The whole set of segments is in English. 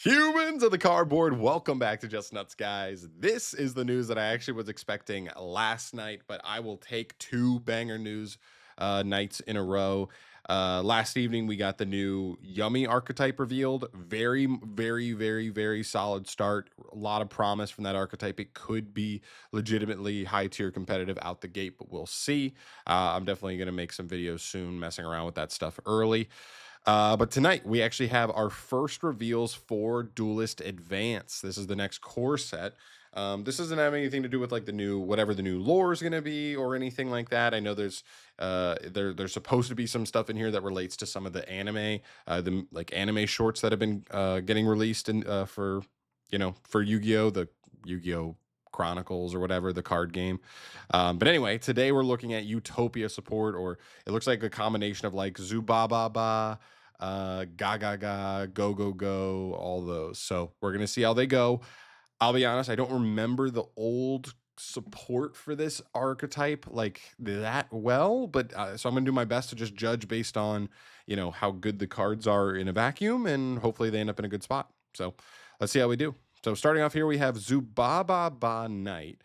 Humans of the cardboard, welcome back to Just Nuts, guys. This is the news that I actually was expecting last night, but I will take two banger news nights in a row. Last evening, we got the new Yummy archetype revealed. Very solid start. A lot of promise from that archetype. It could be legitimately high tier competitive out the gate, but we'll see. I'm definitely going to make some videos soon messing around with that stuff early. But tonight we actually have our first reveals for Duelist Advance. This is the next core set. This doesn't have anything to do with like the new whatever the new lore is going to be or anything like that. I know there's supposed to be some stuff in here that relates to some of the anime, the like anime shorts that have been getting released in for for Yu-Gi-Oh, the Yu-Gi-Oh Chronicles or whatever, the card game. But anyway, today we're looking at Utopia support, or it looks like a combination of like Zubababa, Gagaga, Gogogo, all those. So we're gonna see how they go. I'll be honest, I don't remember the old support for this archetype like that well, but so I'm gonna do my best to just judge based on how good the cards are in a vacuum, and hopefully they end up in a good spot. So let's see how we do. So starting off here, we have Zubababa Knight.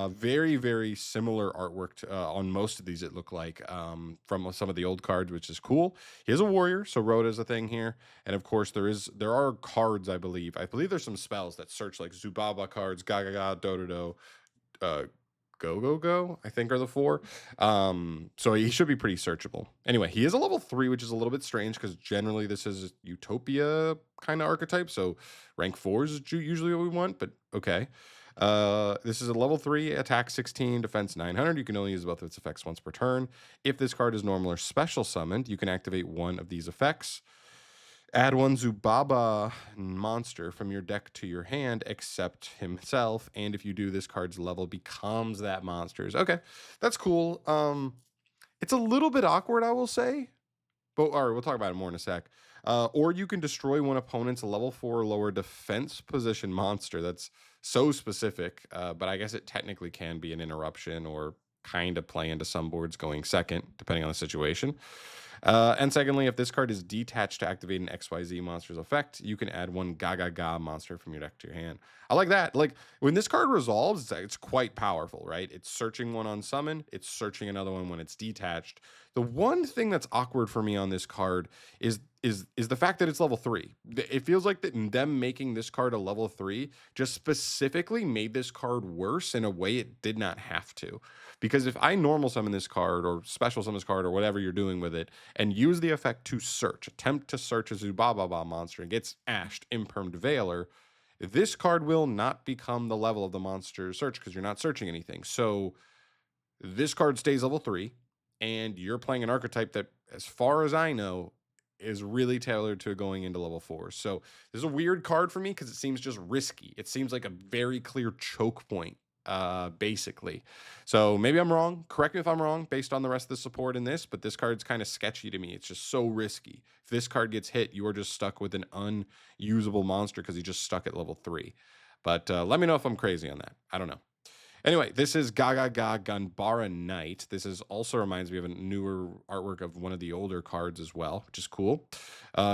Very similar artwork on most of these, it looked like, from some of the old cards, which is cool. He is a warrior, so Rhoda is a thing here. And of course, there are cards, I believe. I believe there's some spells that search like Zubaba cards, Gagaga, Dododo, uh, Gogogo, I think are the four. So he should be pretty searchable. Anyway, he is a level 3, which is a little bit strange because generally this is Utopia kind of archetype. So rank 4 is usually what we want, but okay. This is a level 3, attack 16, defense 900. You can only use both of its effects once per turn. If this card is normal or special summoned, you can activate one of these effects. Add one Zubaba monster from your deck to your hand, except himself. And if you do, this card's level becomes that monster's. Okay, that's cool. It's a little bit awkward, I will say. But all right, we'll talk about it more in a sec. Or you can destroy one opponent's level 4 or lower defense position monster. That's so specific, but I guess it technically can be an interruption or kind of play into some boards going second, depending on the situation. And secondly, if this card is detached to activate an XYZ monster's effect, you can add one Gagaga monster from your deck to your hand. I like that. Like when this card resolves, it's quite powerful, right? It's searching one on summon, it's searching another one when it's detached. The one thing that's awkward for me on this card is the fact that it's level 3. It feels like that them making this card a level 3 just specifically made this card worse in a way it did not have to. Because if I normal summon this card or special summon this card or whatever you're doing with it and use the effect to search, attempt to search a Zubababa monster and gets ashed impermed Veiler, this card will not become the level of the monster search because you're not searching anything. So this card stays level 3, and you're playing an archetype that, as far as I know, is really tailored to going into level 4. So this is a weird card for me because it seems just risky. It seems like a very clear choke point, basically. So maybe I'm wrong. Correct me if I'm wrong based on the rest of the support in this, but this card's kind of sketchy to me. It's just so risky. If this card gets hit, you are just stuck with an unusable monster because he just stuck at level 3. But let me know if I'm crazy on that. I don't know. Anyway, this is Gagaga Ganbara Knight. This is also reminds me of a newer artwork of one of the older cards as well, which is cool.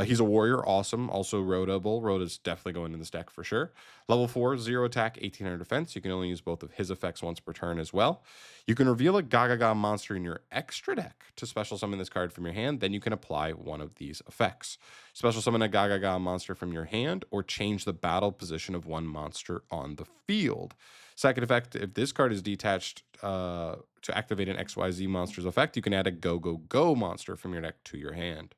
He's a warrior, awesome. Also roadable. Rhoda's definitely going in this deck for sure. Level 4, 0 attack, 1800 defense. You can only use both of his effects once per turn as well. You can reveal a Gagaga monster in your extra deck to special summon this card from your hand. Then you can apply one of these effects. Special summon a Gagaga monster from your hand or change the battle position of one monster on the field. Second effect, if this card is detached to activate an XYZ monster's effect, you can add a Gogogo monster from your deck to your hand.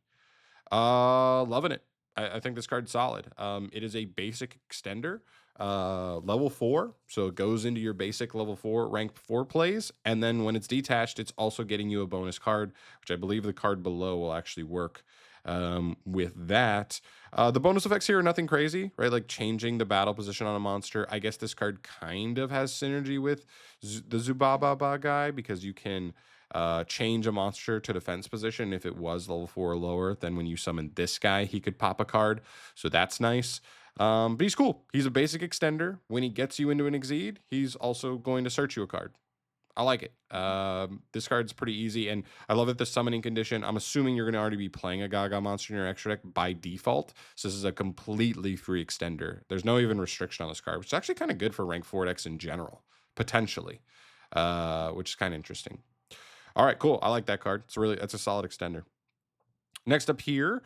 Loving it. I think this card's solid. It is a basic extender, level 4, so it goes into your basic level 4 rank 4 plays, and then when it's detached, it's also getting you a bonus card, which I believe the card below will actually work with that. The bonus effects here are nothing crazy, right? Like changing the battle position on a monster. I guess this card kind of has synergy with the Zubababa guy because you can change a monster to defense position if it was level 4 or lower. Then when you summon this guy, he could pop a card. So that's nice. But he's cool. He's a basic extender. When he gets you into an Exceed, he's also going to search you a card. I like it. This card's pretty easy, and I love that the summoning condition. I'm assuming you're going to already be playing a Gaga monster in your extra deck by default, so this is a completely free extender. There's no even restriction on this card, which is actually kind of good for rank 4 decks in general, potentially, which is kind of interesting. All right, cool. I like that card. That's a solid extender. Next up here,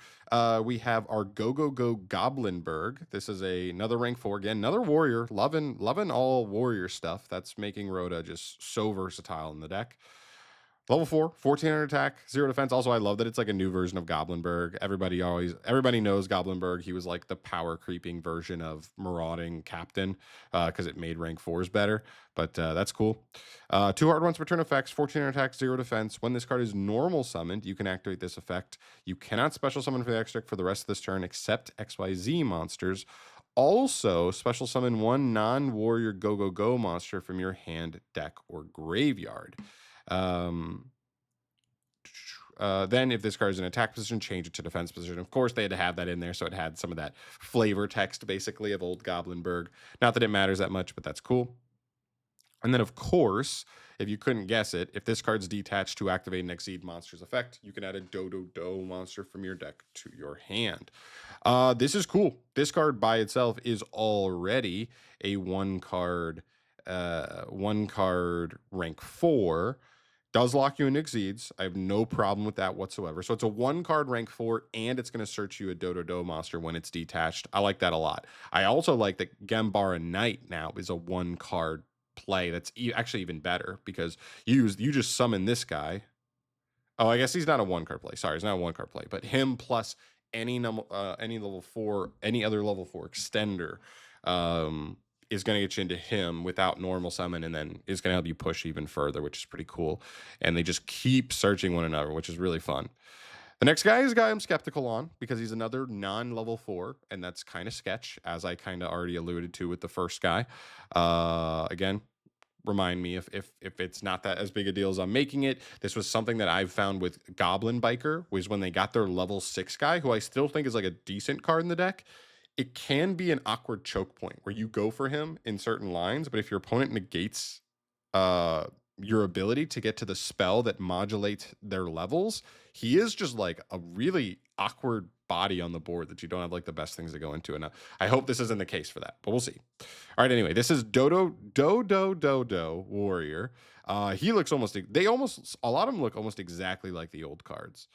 we have our Gogogo Goblindbergh. This is another rank 4. Again, another warrior. Loving all warrior stuff. That's making Rhoda just so versatile in the deck. Level 4, 1400 attack, 0 defense. Also, I love that it's like a new version of Goblindbergh. Everybody knows Goblindbergh. He was like the power creeping version of Marauding Captain because it made rank 4s better. But that's cool. 2 hard ones per turn effects, 1400 attack, 0 defense. When this card is normal summoned, you can activate this effect. You cannot special summon for the extra deck for the rest of this turn except XYZ monsters. Also, special summon 1 non-warrior Go-Go-Go monster from your hand, deck, or graveyard. Then if this card is in attack position, change it to defense position. Of course, they had to have that in there, so it had some of that flavor text, basically, of old Goblindbergh. Not that it matters that much, but that's cool. And then, of course, if you couldn't guess it, if this card's detached to activate an Exceed monster's effect, you can add a Dododo monster from your deck to your hand. This is cool. This card by itself is already a one card rank 4. Does lock you in Exceeds. I have no problem with that whatsoever. So it's a 1 card rank 4, and it's going to search you a Dododo monster when it's detached. I like that a lot. I also like that Ganbara Knight now is a 1 card play. That's actually even better because you just summon this guy. Oh, I guess he's not a 1 card play. Sorry, he's not a 1 card play, but him plus any level 4, any other level 4 extender is going to get you into him without normal summon, and then is going to help you push even further, which is pretty cool. And they just keep searching one another, which is really fun. The next guy is a guy I'm skeptical on because he's another non-level 4, and that's kind of sketch, as I kind of already alluded to with the first guy. Again, remind me if it's not that as big a deal as I'm making it. This was something that I've found with Goblin Biker, was when they got their level 6 guy, who I still think is like a decent card in the deck. It can be an awkward choke point where you go for him in certain lines, but if your opponent negates your ability to get to the spell that modulates their levels, he is just like a really awkward body on the board that you don't have like the best things to go into. And I hope this isn't the case for that, but we'll see. All right, anyway, this is Dododo Warrior. He looks a lot of them look almost exactly like the old cards,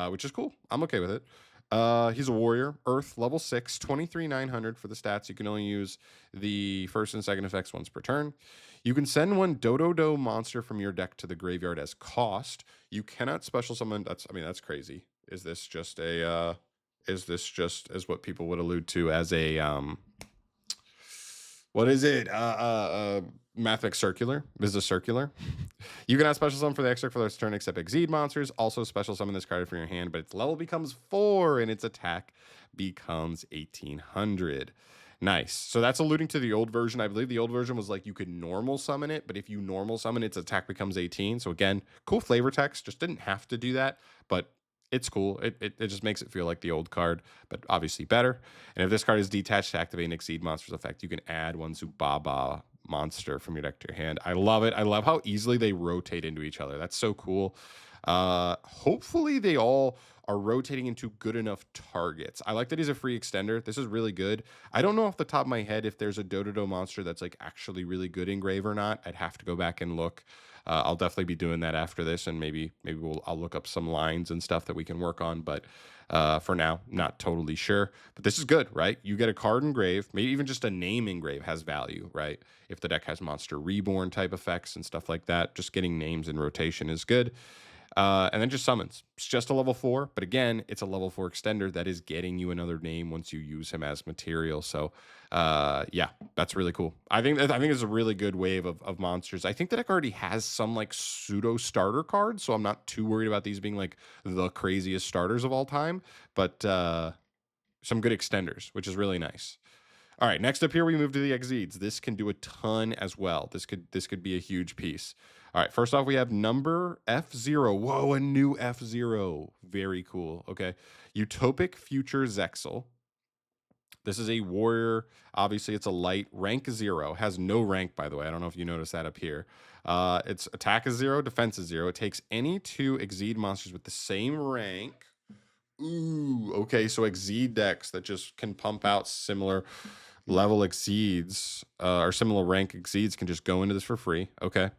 which is cool. I'm okay with it. He's a warrior, Earth, level 6, 23,900 for the stats. You can only use the first and second effects once per turn. You can send 1 Dododo monster from your deck to the graveyard as cost. You cannot special summon. That's crazy. Is this just as what people would allude to as a what is it? Mathematic circular. This is a circular. You cannot special summon for the extra for this turn except Exceed monsters. Also special summon this card from your hand, but its level becomes 4 and its attack becomes 1800. Nice. So that's alluding to the old version. I believe the old version was like you could normal summon it, but if you normal summon its attack becomes 18. So again, cool flavor text. Just didn't have to do that, but it's cool. It just makes it feel like the old card, but obviously better. And if this card is detached to activate an Exceed monster's effect, you can add 1 Zubababa monster from your deck to your hand. I love it. I love how easily they rotate into each other. That's so cool. Hopefully they all are rotating into good enough targets. I like that he's a free extender. This is really good. I don't know off the top of my head if there's a Dododo monster that's like actually really good in Grave or not. I'd have to go back and look. I'll definitely be doing that after this, and maybe I'll look up some lines and stuff that we can work on. But for now, not totally sure. But this is good, right? You get a card in Grave, maybe even just a name in Grave has value, right? If the deck has Monster Reborn type effects and stuff like that, just getting names in rotation is good. And then just summons. It's just a level 4, but again, it's a level 4 extender that is getting you another name once you use him as material. So, yeah, that's really cool. I think it's a really good wave of monsters. I think the deck already has some like pseudo starter cards, so I'm not too worried about these being like the craziest starters of all time. But some good extenders, which is really nice. All right, next up here we move to the Exceeds. This can do a ton as well. This could be a huge piece. All right, first off, we have number F0. Whoa, a new F0. Very cool. Okay. Utopic Future Zexal. This is a warrior. Obviously, it's a light. Rank 0. Has no rank, by the way. I don't know if you noticed that up here. Its attack is 0, defense is 0. It takes any 2 Exceed monsters with the same rank. Ooh, okay. So Exceed decks that just can pump out similar level Exceeds or similar rank Exceeds can just go into this for free. Okay.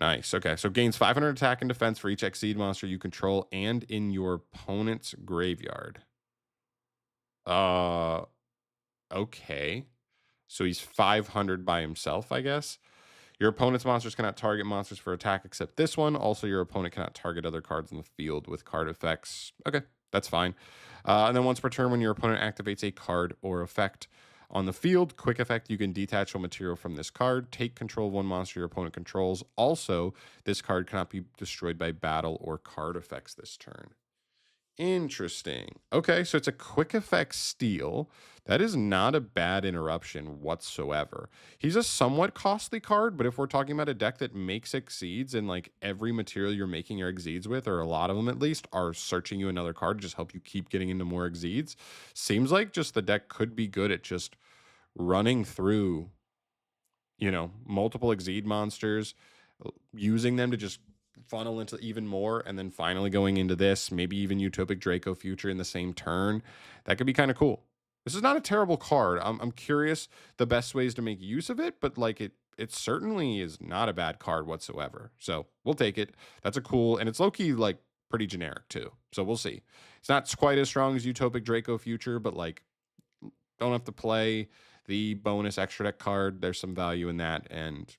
Nice. Okay. So gains 500 attack and defense for each Exceed monster you control and in your opponent's graveyard. Okay. So he's 500 by himself, I guess. Your opponent's monsters cannot target monsters for attack except this one. Also, your opponent cannot target other cards in the field with card effects. Okay, that's fine. And then once per turn, when your opponent activates a card or effect on the field, quick effect, you can detach a material from this card, take control of one monster your opponent controls. Also, this card cannot be destroyed by battle or card effects this turn. Interesting. Okay, so it's a quick effect steal. That is not a bad interruption whatsoever. He's a somewhat costly card, but if we're talking about a deck that makes Exceeds and like every material you're making your Exceeds with, or a lot of them at least, are searching you another card to just help you keep getting into more Exceeds, seems like just the deck could be good at just running through, multiple Exceed monsters, using them to just funnel into even more, and then finally going into this, maybe even Utopic Draco Future in the same turn. That could be kind of cool. This is not a terrible card. I'm curious the best ways to make use of it, but like it certainly is not a bad card whatsoever. So we'll take it. That's a cool, and it's low-key like pretty generic too. So we'll see. It's not quite as strong as Utopic Draco Future, but like don't have to play the bonus extra deck card. There's some value in that, and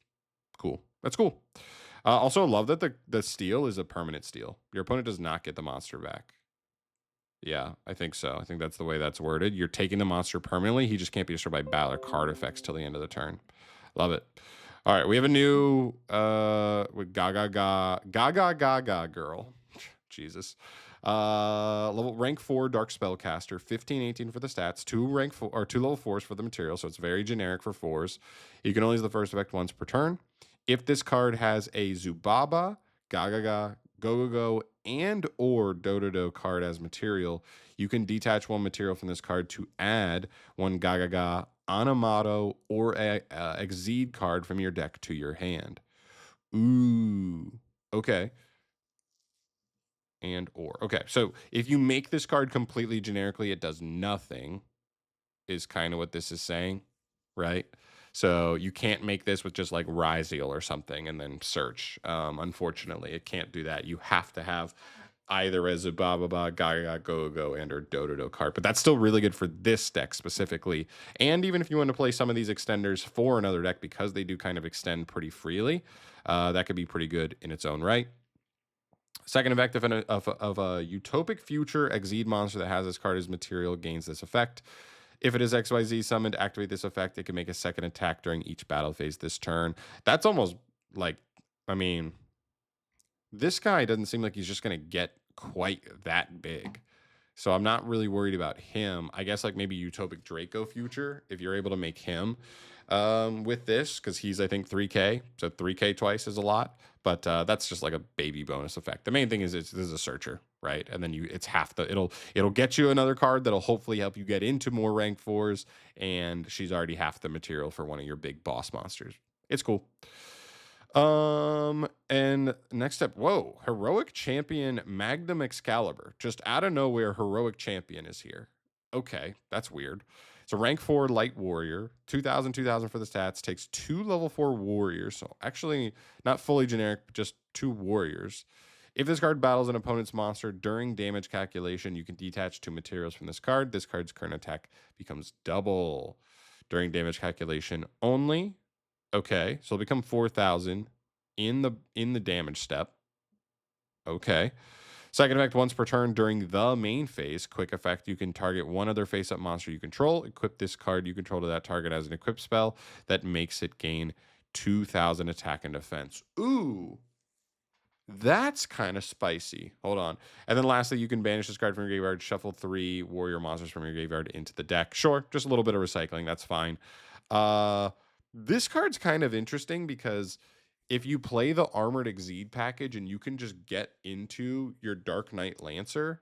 cool. That's cool. Also, love that the steal is a permanent steal. Your opponent does not get the monster back. Yeah, I think so. I think that's the way that's worded. You're taking the monster permanently. He just can't be destroyed by battle or card effects till the end of the turn. Love it. All right, we have a new with Gagaga Girl. Jesus. Level rank 4 dark spellcaster, 15-18 for the stats, 2 rank 4 or 2 level 4s for the material, so it's very generic for 4s. You can only use the first effect once per turn. If this card has a Zubababa, Gagaga, Gogogo, and or Dododo card as material, you can detach one material from this card to add one Gagaga, Anamato, or a Exceed card from your deck to your hand. Ooh, okay. And or. Okay, so if you make this card completely generically, it does nothing, is kind of what this is saying, right? So you can't make this with just like Ryzeal or something and then search. Unfortunately, it can't do that. You have to have either as a Zubababa, Gagaga, Gogogo, and or Dododo card. But that's still really good for this deck specifically. And even if you want to play some of these extenders for another deck, because they do kind of extend pretty freely, that could be pretty good in its own right. Second effect of a Utopic Future Exceed monster that has this card as material gains this effect. If it is XYZ summoned, activate this effect. It can make a second attack during each battle phase this turn. That's almost like, I mean, this guy doesn't seem like he's just going to get quite that big. So I'm not really worried about him. I guess like maybe Utopic Draco Future, if you're able to make him with this, because he's, I think, 3K. So 3K twice is a lot. But that's just like a baby bonus effect. The main thing is this is a searcher, right? And then it's half the it'll get you another card that'll hopefully help you get into more rank 4s, and she's already half the material for one of your big boss monsters. It's cool. And next up, whoa, Heroic Champion Magnum Excalibur. Just out of nowhere, Heroic Champion is here. Okay, that's weird. It's a rank 4 light warrior, 2000 for the stats, takes 2 level 4 warriors. So actually not fully generic, but just 2 warriors. If this card battles an opponent's monster during damage calculation, you can detach 2 materials from this card. This card's current attack becomes double during damage calculation only. Okay, so it'll become 4,000 in the damage step. Okay. Second effect, once per turn during the main phase. Quick effect, you can target one other face-up monster you control. Equip this card you control to that target as an equip spell that makes it gain 2,000 attack and defense. Ooh, that's kind of spicy. Hold on. And then lastly, you can banish this card from your graveyard, shuffle 3 warrior monsters from your graveyard into the deck. Sure, just a little bit of recycling. That's fine. This card's kind of interesting because if you play the Armored Exceed package and you can just get into your Dark Knight Lancer,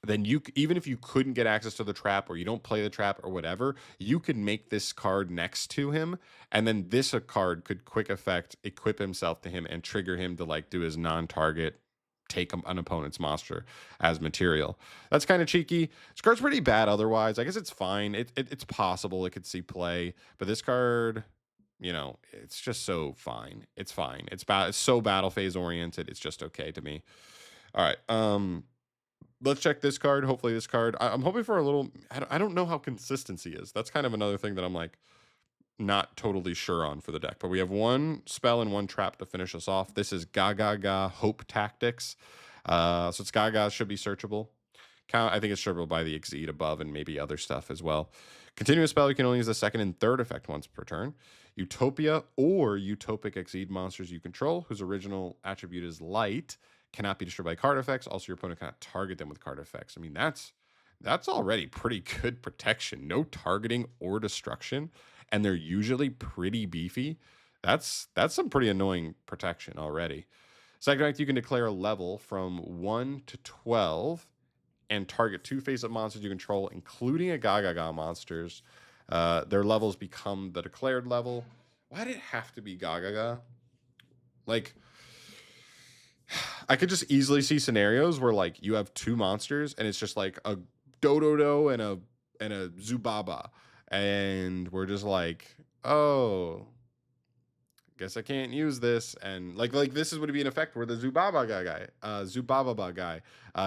then even if you couldn't get access to the trap or you don't play the trap or whatever, you could make this card next to him, and then this a card could quick effect equip himself to him and trigger him to like do his non-target take an opponent's monster as material. That's kind of cheeky. This card's pretty bad otherwise. I guess it's fine. It's possible it could see play, but this card, you know, it's just so fine. It's fine. It's so battle phase oriented. It's just okay to me. All right. Let's check this card. Hopefully this card. I'm hoping for a little. I don't know how consistency is. That's kind of another thing that I'm like not totally sure on for the deck. But we have one spell and one trap to finish us off. This is Gagaga Hope Tactics. So it's Gaga, should be searchable. I think it's searchable by the Exceed above and maybe other stuff as well. Continuous spell, you can only use the second and third effect once per turn. Utopia or Utopic Exceed monsters you control, whose original attribute is light, cannot be destroyed by card effects. Also, your opponent cannot target them with card effects. I mean, that's already pretty good protection. No targeting or destruction, and they're usually pretty beefy. That's some pretty annoying protection already. Second effect, you can declare a level from 1 to 12 and target 2 face-up monsters you control, including a Gagaga monsters. Their levels become the declared level. Why did it have to be Gagaga? Like, I could just easily see scenarios where like you have 2 monsters and it's just like a Dododo and a Zubababa, and we're just like, oh, guess I can't use this, and like this is would be an effect where the Zubababa guy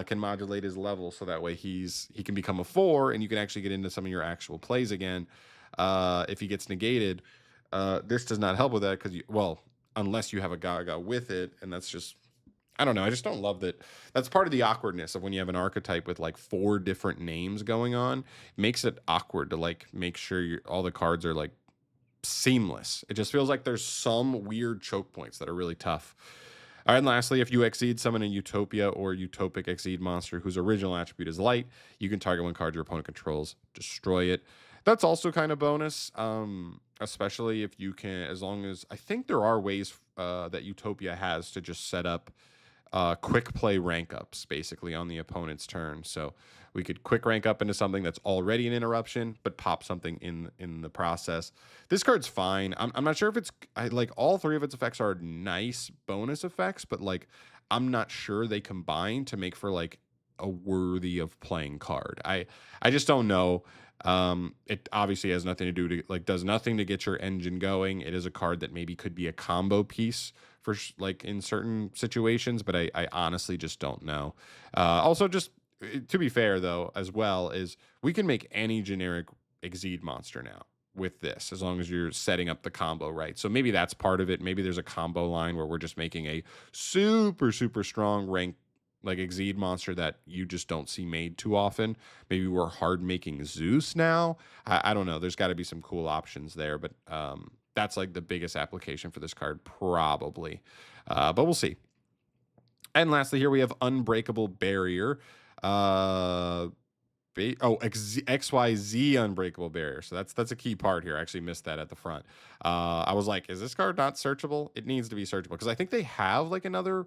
can modulate his level so that way he can become a 4 and you can actually get into some of your actual plays again. If he gets negated, this does not help with that because unless you have a Gaga with it, and that's just, I don't know. I just don't love that. That's part of the awkwardness of when you have an archetype with like 4 different names going on. It makes it awkward to like make sure all the cards are like seamless. It just feels like there's some weird choke points that are really tough. All right, and lastly, if you Exceed summon a Utopia or Utopic Exceed monster whose original attribute is light, you can target one card your opponent controls, destroy it. That's also kind of bonus, especially if you can, as long as, I think there are ways that Utopia has to just set up quick play rank ups basically on the opponent's turn. So we could quick rank up into something that's already an interruption, but pop something in the process. This card's fine. I'm not sure if like all 3 of its effects are nice bonus effects, but like I'm not sure they combine to make for like a worthy of playing card. I just don't know. It obviously has nothing to do to like does nothing to get your engine going. It is a card that maybe could be a combo piece for like in certain situations, but I honestly just don't know. Also, just to be fair though, as well, is we can make any generic Exceed monster now with this, as long as you're setting up the combo right. So maybe that's part of it. Maybe there's a combo line where we're just making a super strong rank like Exceed monster that you just don't see made too often. Maybe we're hard making Zeus now. I don't know. There's got to be some cool options there, but that's like the biggest application for this card probably. But we'll see. And lastly, here we have Unbreakable Barrier. XYZ Unbreakable Barrier. So that's a key part here. I actually missed that at the front. I was like, is this card not searchable? It needs to be searchable because I think they have like another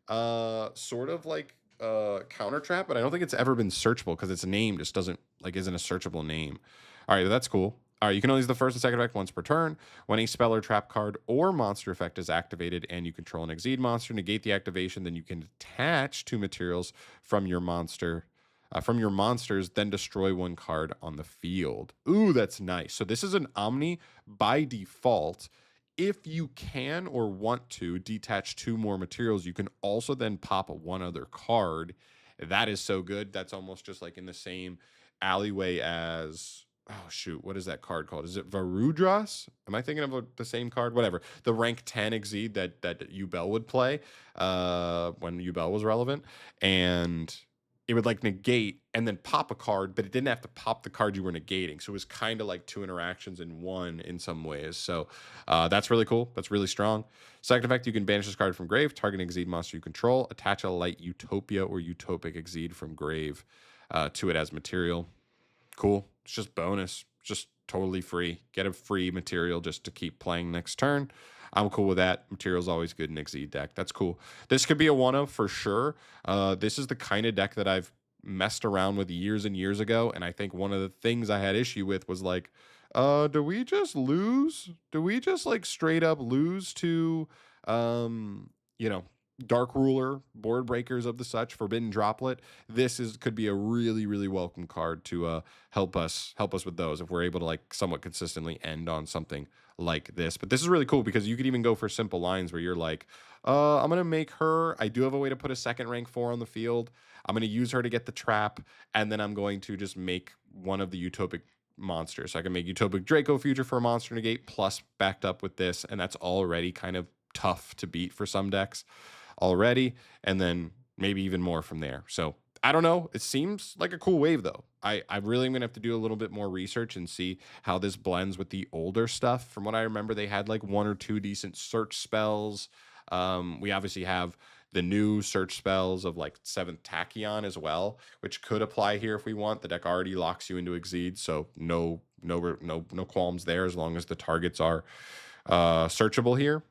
sort of like counter trap, but I don't think it's ever been searchable because its name just isn't a searchable name. All right, that's cool. All right, you can only use the first and second effect once per turn. When a spell or trap card or monster effect is activated and you control an Exceed monster, negate the activation, then you can attach 2 materials from your monsters, then destroy 1 card on the field. Ooh, that's nice. So this is an Omni by default. If you can or want to detach 2 more materials, you can also then pop 1 other card. That is so good. That's almost just like in the same alleyway as, oh shoot, what is that card called? Is it Varudras? Am I thinking of the same card? Whatever. The rank 10 Exceed that Ubel would play when Ubel was relevant. And it would like negate and then pop a card, but it didn't have to pop the card you were negating. So it was kind of like 2 interactions in one in some ways. So that's really cool. That's really strong. Second effect, you can banish this card from grave, target an Exceed monster you control, attach a light Utopia or Utopic Exceed from grave to it as material. Cool. It's just bonus. It's just totally free. Get a free material just to keep playing next turn. I'm cool with that. Material's always good in Exceed deck. That's cool. This could be a 1-of for sure. This is the kind of deck that I've messed around with years and years ago. And I think one of the things I had issue with was like, do we just lose? Do we just like straight up lose to, um, you know, Dark Ruler, Board Breakers of the such, Forbidden Droplet? This is could be a really, really welcome card to help us with those if we're able to like somewhat consistently end on something like this. But this is really cool because you could even go for simple lines where you're like, I'm gonna make her. I do have a way to put a second rank 4 on the field. I'm gonna use her to get the trap, and then I'm going to just make one of the Utopic monsters. So I can make Utopic Draco Future for a monster negate plus backed up with this, and that's already kind of tough to beat for some decks already, and then maybe even more from there. So I don't know. It seems like a cool wave though. I really am gonna have to do a little bit more research and see how this blends with the older stuff. From what I remember, they had like one or two decent search spells. We obviously have the new search spells of like seventh Tachyon as well, which could apply here if we want. The deck already locks you into Exceed, so no qualms there as long as the targets are searchable here.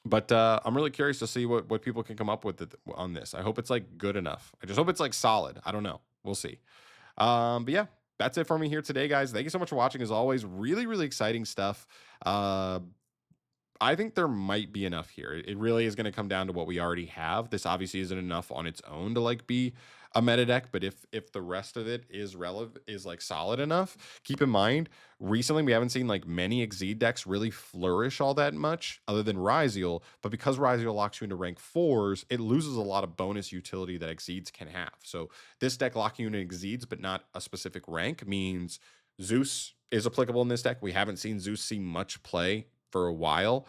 But I'm really curious to see what people can come up with on this. I hope it's like good enough. I just hope it's like solid. I don't know. We'll see. But yeah, that's it for me here today, guys. Thank you so much for watching. As always, really, really exciting stuff. I think there might be enough here. It really is going to come down to what we already have. This obviously isn't enough on its own to like be a meta deck, but if the rest of it is relevant, is like solid enough, keep in mind recently we haven't seen like many Exceed decks really flourish all that much other than Ryziel, but because Ryziel locks you into rank 4s, it loses a lot of bonus utility that Exceeds can have. So this deck locking you into Exceeds but not a specific rank means Zeus is applicable in this deck. We haven't seen Zeus see much play for a while.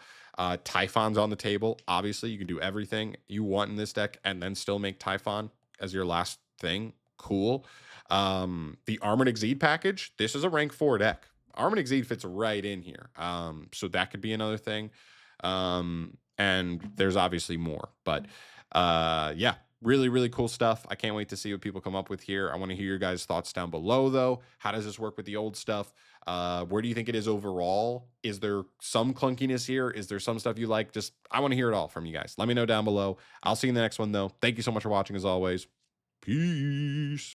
Typhon's on the table. Obviously, you can do everything you want in this deck and then still make Typhon as your last thing. Cool. The Armored Exceed package, this is a rank 4 deck. Armored Exceed fits right in here. So that could be another thing. And there's obviously more. But yeah, really, really cool stuff. I can't wait to see what people come up with here. I want to hear your guys' thoughts down below, though. How does this work with the old stuff? Where do you think it is overall? Is there some clunkiness here? Is there some stuff you like? Just, I want to hear it all from you guys. Let me know down below. I'll see you in the next one, though. Thank you so much for watching, as always. Peace.